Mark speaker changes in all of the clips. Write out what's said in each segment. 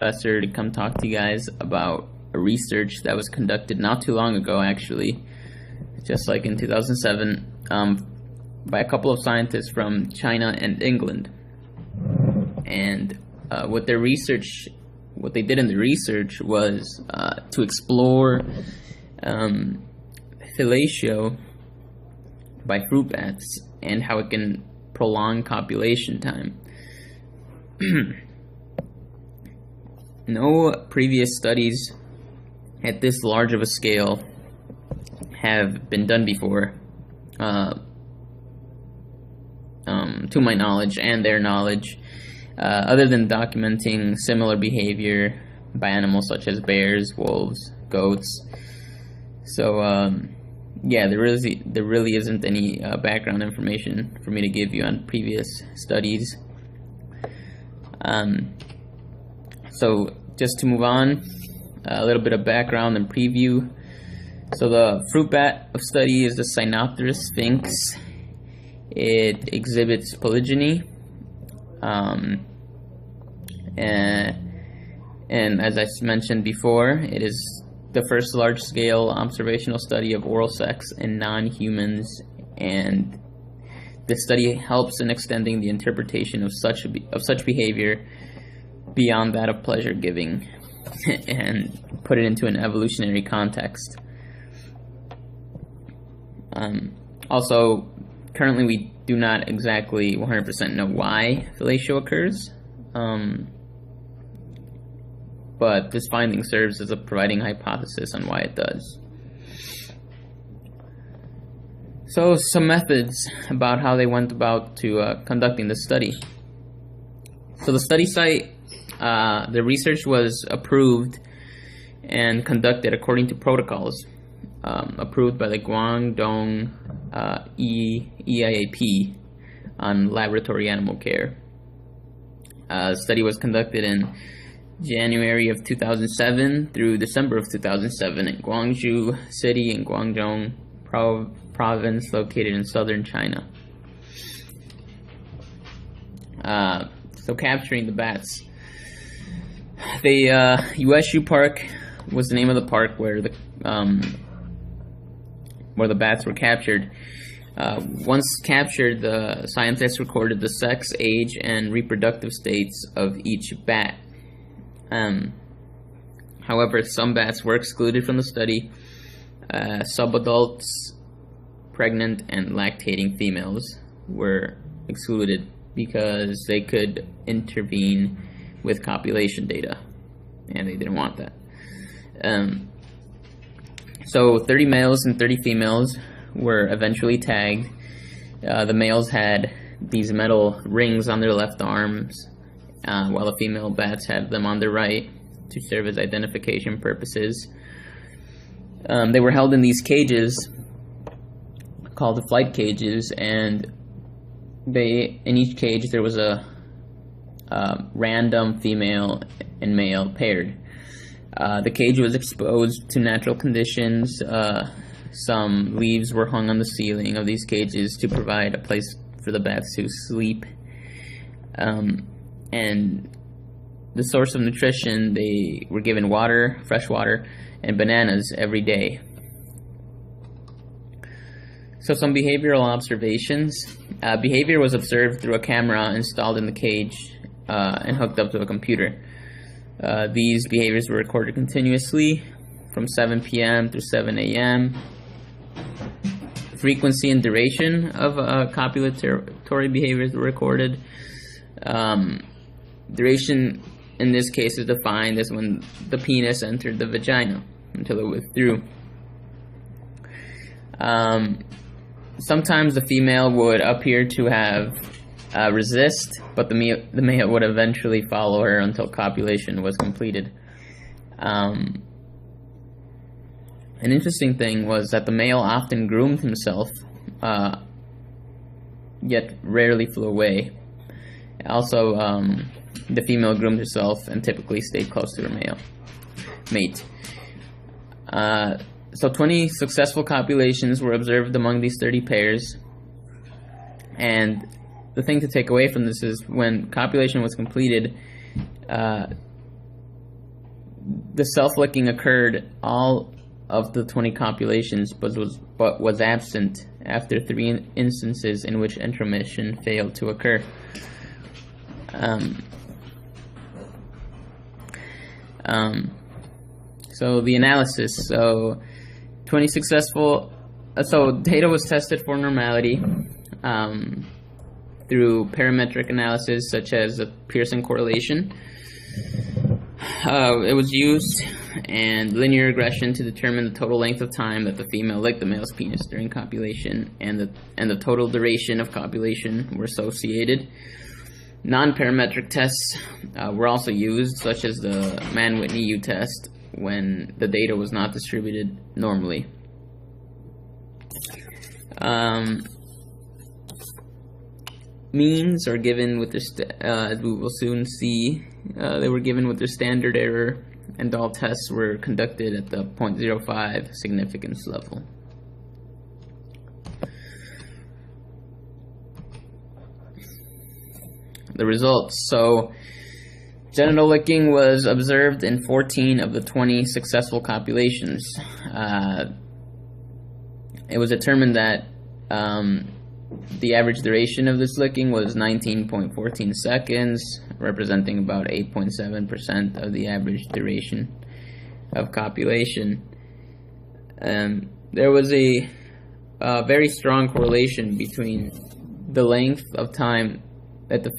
Speaker 1: Professor to come talk to you guys about a research that was conducted not too long ago, actually, just like in 2007, by a couple of scientists from China and England. And what they did in the research was to explore fellatio by fruit bats and how it can prolong copulation time. No previous studies at this large of a scale have been done before, to my knowledge and their knowledge, other than documenting similar behavior by animals such as bears, wolves, goats. So, yeah, there really isn't any background information for me to give you on previous studies. So just to move on, a little bit of background and preview. So the fruit bat of study is the Sinopterus sphinx. It exhibits polygyny, and as I mentioned before, it is the first large-scale observational study of oral sex in non-humans, and the study helps in extending the interpretation of such behavior beyond that of pleasure giving and put it into an evolutionary context. Also, currently we do not exactly 100% know why fellatio occurs, but this finding serves as a providing hypothesis on why it does. So, some methods about how they went about to conducting the study. So the study site, the research was approved and conducted according to protocols approved by the Guangdong EIAP on laboratory animal care. The study was conducted in January of 2007 through December of 2007 in Guangzhou City in Guangdong Province, located in southern China. So capturing the bats. The USU Park was the name of the park where the bats were captured. Once captured, the scientists recorded the sex, age, and reproductive states of each bat. However, some bats were excluded from the study. Subadults, pregnant, and lactating females were excluded because they could intervene with copulation data, and they didn't want that. So 30 males and 30 females were eventually tagged. The males had these metal rings on their left arms, while the female bats had them on their right to serve as identification purposes. They were held in these cages called the flight cages, and in each cage there was a random female and male paired. The cage was exposed to natural conditions. Some leaves were hung on the ceiling of these cages to provide a place for the bats to sleep. And the source of nutrition, they were given water, fresh water, and bananas every day. So some behavioral observations. Behavior was observed through a camera installed in the cage and hooked up to a computer. These behaviors were recorded continuously from 7 p.m. through 7 a.m. Frequency and duration of copulatory behaviors were recorded. Duration in this case is defined as when the penis entered the vagina until it withdrew. Sometimes the female would appear to have resist, but the male would eventually follow her until copulation was completed. An interesting thing was that the male often groomed himself, yet rarely flew away. Also, the female groomed herself and typically stayed close to her mate. So 20 successful copulations were observed among these 30 pairs, and the thing to take away from this is when copulation was completed, the self-licking occurred all of the 20 copulations, but was absent after 3 instances in which intromission failed to occur. So the analysis. So 20 successful. So data was tested for normality through parametric analysis, such as a Pearson correlation. It was used, and linear regression to determine the total length of time that the female licked the male's penis during copulation, and the total duration of copulation were associated. Non-parametric tests were also used, such as the Mann-Whitney U test, when the data was not distributed normally. Means are given with their, as we will soon see, they were given with their standard error, and all tests were conducted at the 0.05 significance level. The results. So, genital licking was observed in 14 of the 20 successful copulations. It was determined that the average duration of this licking was 19.14 seconds, representing about 8.7% of the average duration of copulation. There was a very strong correlation between the length of time that the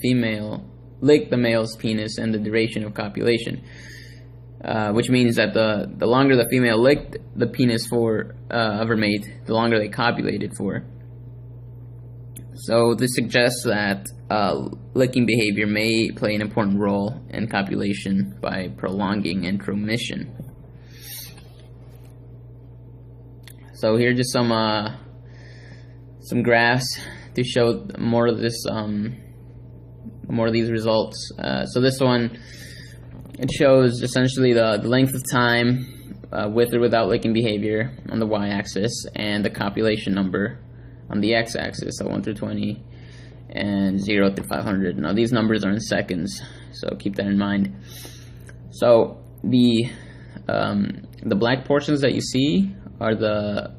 Speaker 1: female licked the male's penis and the duration of copulation, which means that the longer the female licked the penis of her mate, the longer they copulated for. So this suggests that licking behavior may play an important role in copulation by prolonging intromission. So here are just some graphs to show more of these results. So this one, it shows essentially the length of time with or without licking behavior on the y-axis, and the copulation number on the x-axis, so 1 through 20 and 0 through 500. Now these numbers are in seconds, so keep that in mind. So the black portions that you see are the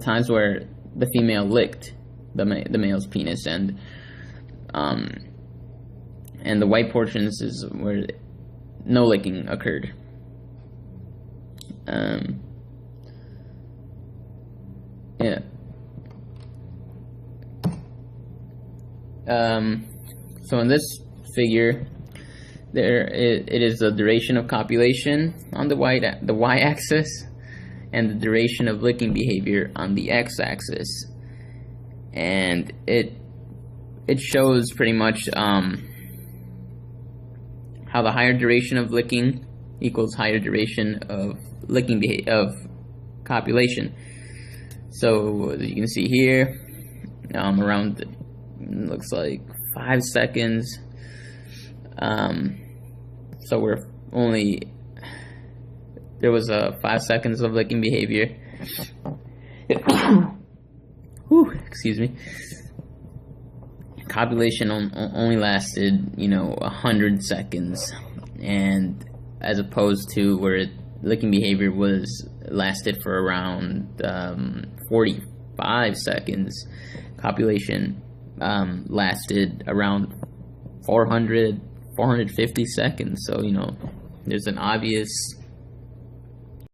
Speaker 1: times where the female licked the male's penis, and the white portions is where no licking occurred. Yeah. So in this figure, it is the duration of copulation on the y-axis, and the duration of licking behavior on the x-axis, and it shows pretty much how the higher duration of licking equals higher duration of copulation. So as you can see here, around looks like 5 seconds. So there was 5 seconds of licking behavior. Whew, excuse me. Copulation only lasted, 100 seconds, and as opposed to where licking behavior lasted for around 45 seconds, copulation lasted around 450 seconds. So there's an obvious